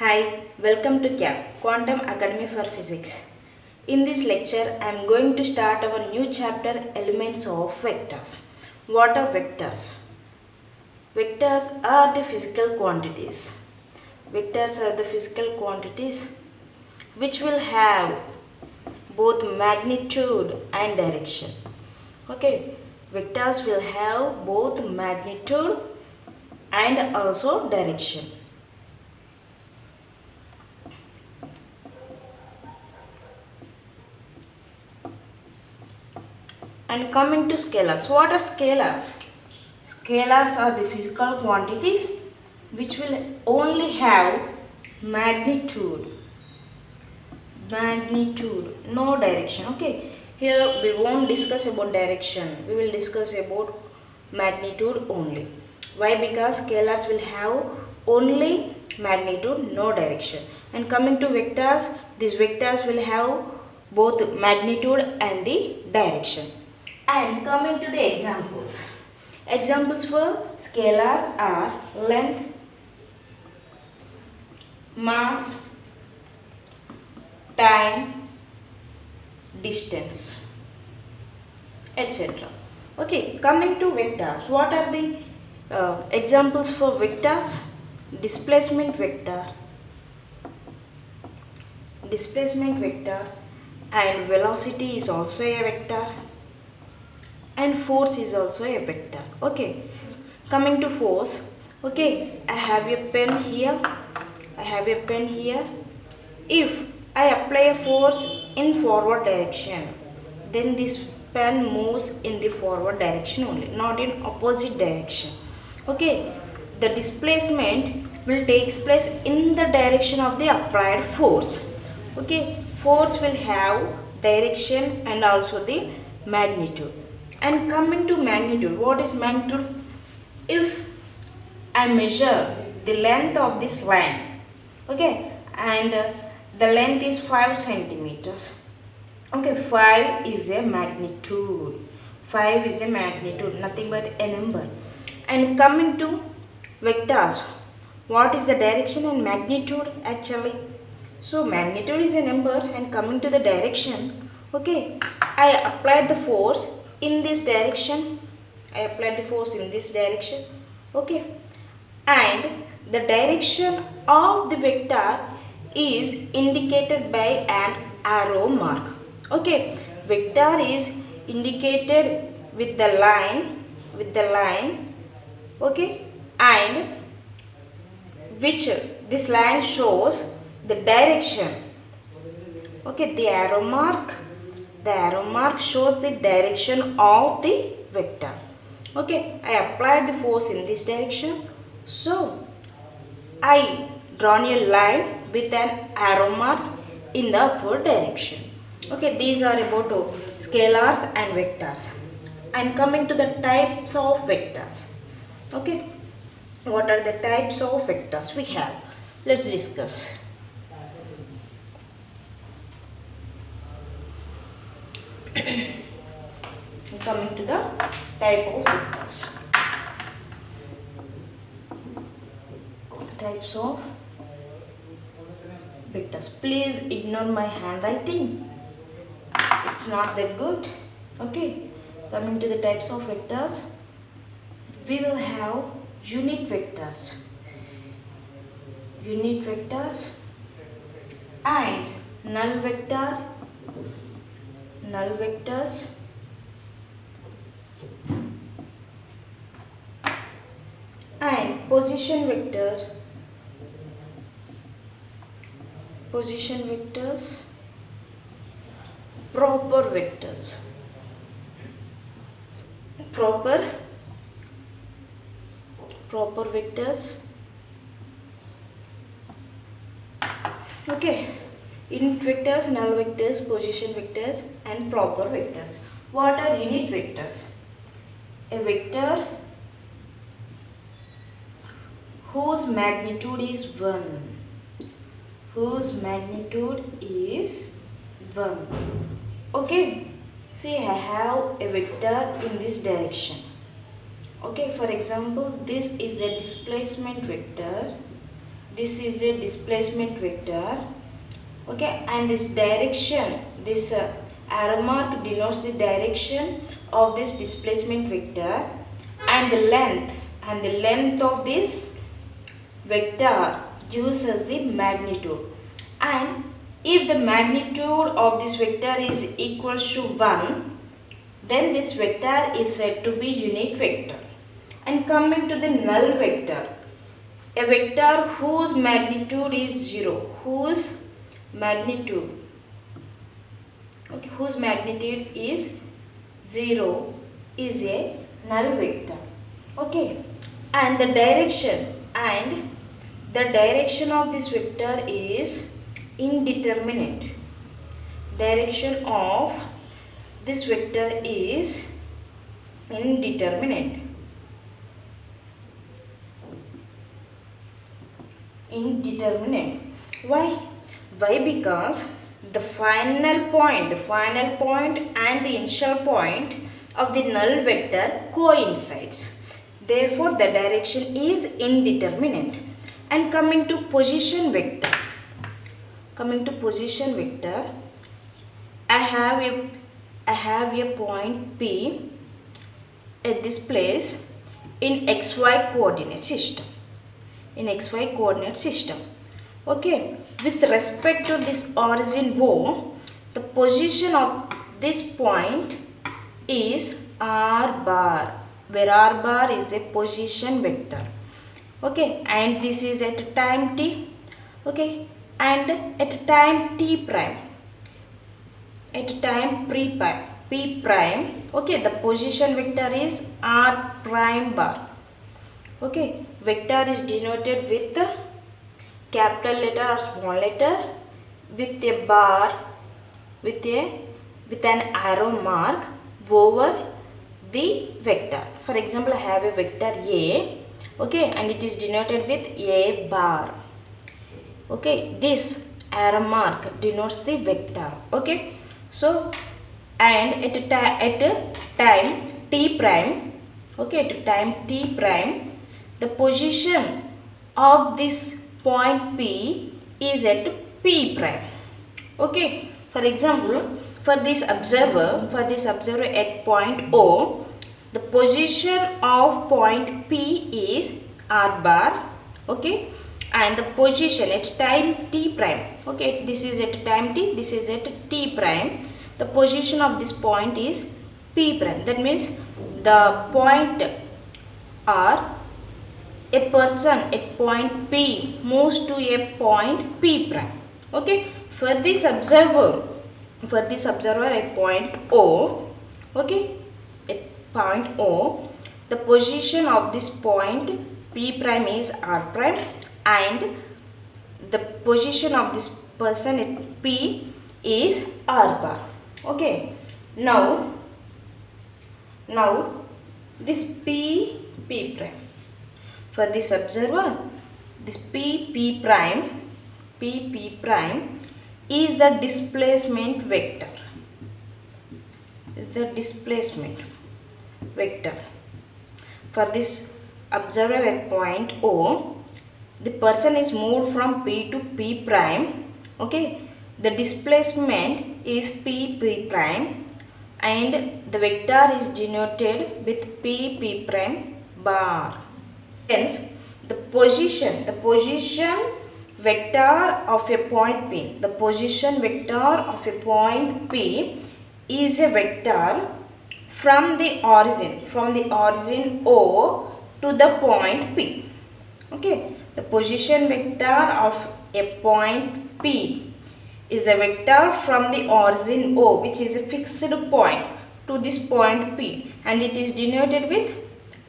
Hi, welcome to CAP, Quantum Academy for Physics. In this lecture, I am going to start our new chapter, Elements of Vectors. What are vectors? Vectors are the physical quantities. Vectors are the physical quantities which will have both magnitude and direction. Okay, vectors will have both magnitude and also direction. And coming to scalars, what are scalars? Scalars are the physical quantities which will only have magnitude, no direction. Okay, here we won't discuss about direction, we will discuss about magnitude only. Why? Because scalars will have only magnitude, no direction. And coming to vectors, these vectors will have both magnitude and the direction. And coming to the examples. Examples for scalars are length, mass, time, distance, etc. Okay, coming to vectors. What are the examples for vectors? Displacement vector, and velocity is also a vector, and force is also a vector. Okay, coming to force. Okay, I have a pen here. If I apply a force in forward direction, then this pen moves in the forward direction only, not in opposite direction. Okay, the displacement will take place in the direction of the applied force. Okay, force will have direction and also the magnitude. And coming to magnitude, what is magnitude? If I measure the length of this line, okay, and the length is 5 centimeters. Okay, 5 is a magnitude. 5 is a magnitude, nothing but a number. And coming to vectors, what is the direction and magnitude actually? So magnitude is a number, and coming to the direction, okay, I applied the force in this direction. Okay, and the direction of the vector is indicated by an arrow mark. Okay, vector is indicated with the line, okay, and which this line shows the direction. Okay, the arrow mark shows the direction of the vector. Okay, I applied the force in this direction, so I drawn a line with an arrow mark in the upward direction. Okay, these are about scalars and vectors. And coming to the types of vectors. Okay, what are the types of vectors we have? Let's discuss. Coming to the type of vectors. Types of vectors. Please ignore my handwriting. It's not that good. Okay. Coming to the types of vectors, we will have unit vectors, and null vectors, and position vectors, proper vectors, okay, unit vectors, null vectors, position vectors, and proper vectors. What are unit vectors? A vector whose magnitude is 1. Okay, see, I have a vector in this direction. Okay, for example, this is a displacement vector this is a displacement vector, okay, and this direction, this arrow mark denotes the direction of this displacement vector, and the length of this vector gives us the magnitude. And if the magnitude of this vector is equals to 1, then this vector is said to be unit vector. And coming to the null vector, a vector whose magnitude is 0, whose magnitude is 0 is a null vector, okay, and the direction of this vector is indeterminate. Direction of this vector is indeterminate. Why? Because the final point and the initial point of the null vector coincides. Therefore, the direction is indeterminate. And coming to position vector, I have a point P at this place in XY coordinate system. Okay, with respect to this origin O, the position of this point is R bar, where R bar is a position vector. Okay, and this is at time t, okay, and at time t prime, at time p prime, okay, the position vector is R prime bar. Okay, vector is denoted with capital letter or small letter with a bar, with an arrow mark over the vector. For example, I have a vector A, okay, and it is denoted with A bar. Okay, this arrow mark denotes the vector. Okay, so and at time t prime, okay, at time t prime, the position of this point P is at P prime. Okay, for example, for this observer at point O, the position of point P is R bar, okay, and the position at time t prime, okay, this is at time t, this is at t prime, the position of this point is P prime. That means the point R, a person at point P moves to a point P prime. Okay, for this observer at point O, okay, at point O, the position of this point P prime is R prime, and the position of this person at P is R bar. Okay, now this P prime, for this observer, this P prime is the displacement vector. For this observer at point O, the person is moved from P to P prime. Okay, the displacement is P prime, and the vector is denoted with P prime bar. Hence, the position vector of a point P, the position vector of a point P is a vector from the origin O to the point P. Okay, the position vector of a point P is a vector from the origin O, which is a fixed point, to this point P, and it is denoted with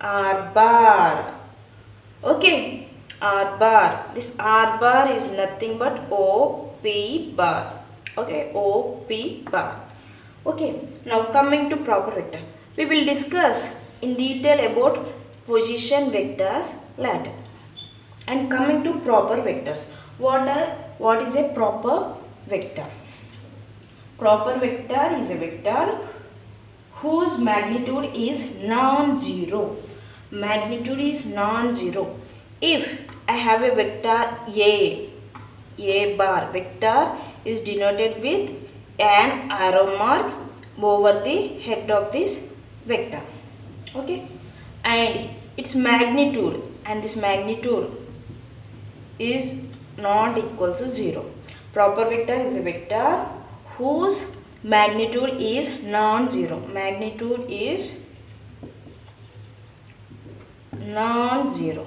R bar. Okay, R bar. This R bar is nothing but OP bar. Okay, OP bar. Okay, now coming to proper vector, we will discuss in detail about position vectors later. And coming to proper vectors, what is a proper vector? Proper vector is a vector whose magnitude is non-zero. Magnitude is non-zero if I have a vector A bar. Vector is denoted with an arrow mark over the head of this vector. Okay, and its magnitude, and this magnitude is not equal to 0. Proper vector is a vector whose magnitude is non-zero. Magnitude is non-zero.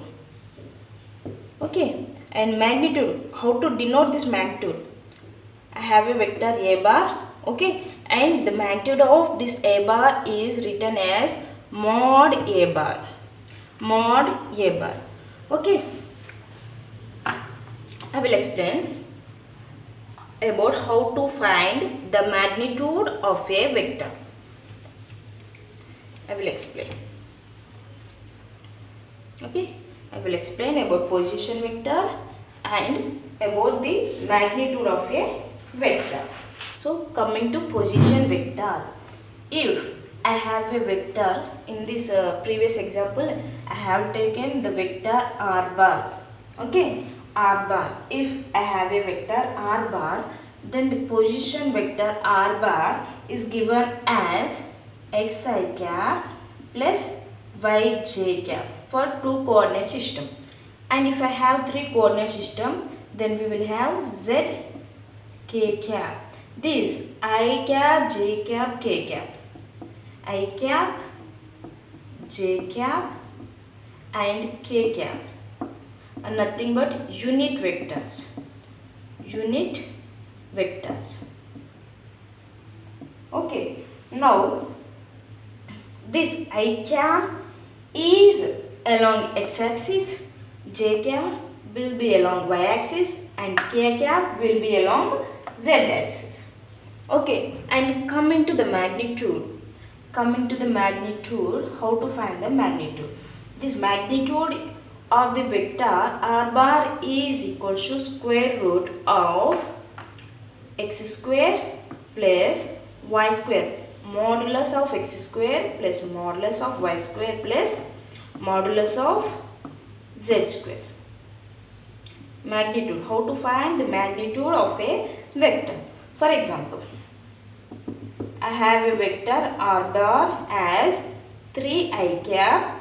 Okay, and magnitude, how to denote this magnitude? I have a vector A bar, okay, and the magnitude of this A bar is written as mod A bar. Mod A bar. Okay, I will explain about how to find the magnitude of a vector. I will explain. Okay, I will explain about position vector and about the magnitude of a vector. So coming to position vector, if I have a vector, in this previous example I have taken the vector r bar. Okay, r bar. If I have a vector r bar, then the position vector r bar is given as xi cap plus yj cap for 2 coordinate system. And if I have 3 coordinate system, then we will have z k cap. This I cap, j cap, k cap. I cap, j cap and k cap are nothing but unit vectors. Unit vectors. Okay, now this I cap is along x-axis, j cap will be along y-axis and k cap will be along z-axis. Okay, and coming to the magnitude. Coming to the magnitude, how to find the magnitude? This magnitude of the vector r bar is equal to square root of x square plus y square. Modulus of x square plus modulus of y square plus modulus of z square. Magnitude. How to find the magnitude of a vector? For example, I have a vector r bar as 3i cap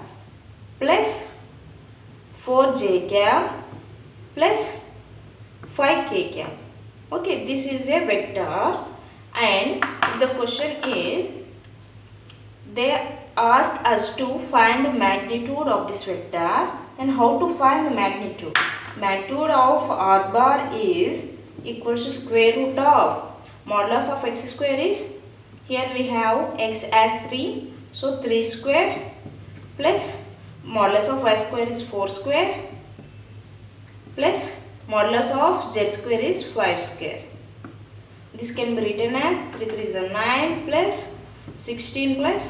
plus 4j cap plus 5k cap. Okay, this is a vector, and the question is, they asked us to find the magnitude of this vector. And how to find the magnitude? Magnitude of r bar is equal to square root of modulus of x square is, here we have x as 3, so 3 square plus modulus of y square is 4 square plus modulus of z square is 5 square. This can be written as 3 3 is 9 plus 16 plus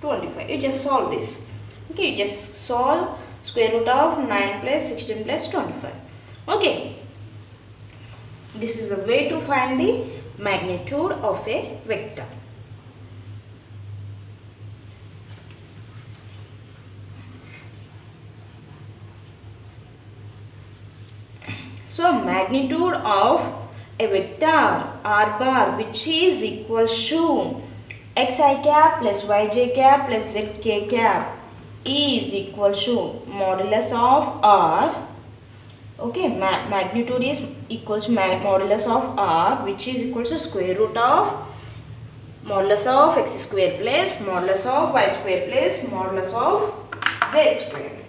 25. You just solve this. Okay, you just solve square root of 9 plus 16 plus 25. Okay, this is the way to find the magnitude of a vector. So magnitude of a vector r bar, which is equal to xi cap plus yj cap plus zk cap, is equal to modulus of r. Okay, magnitude is equal to modulus of r, which is equal to square root of modulus of x square plus modulus of y square plus modulus of z square.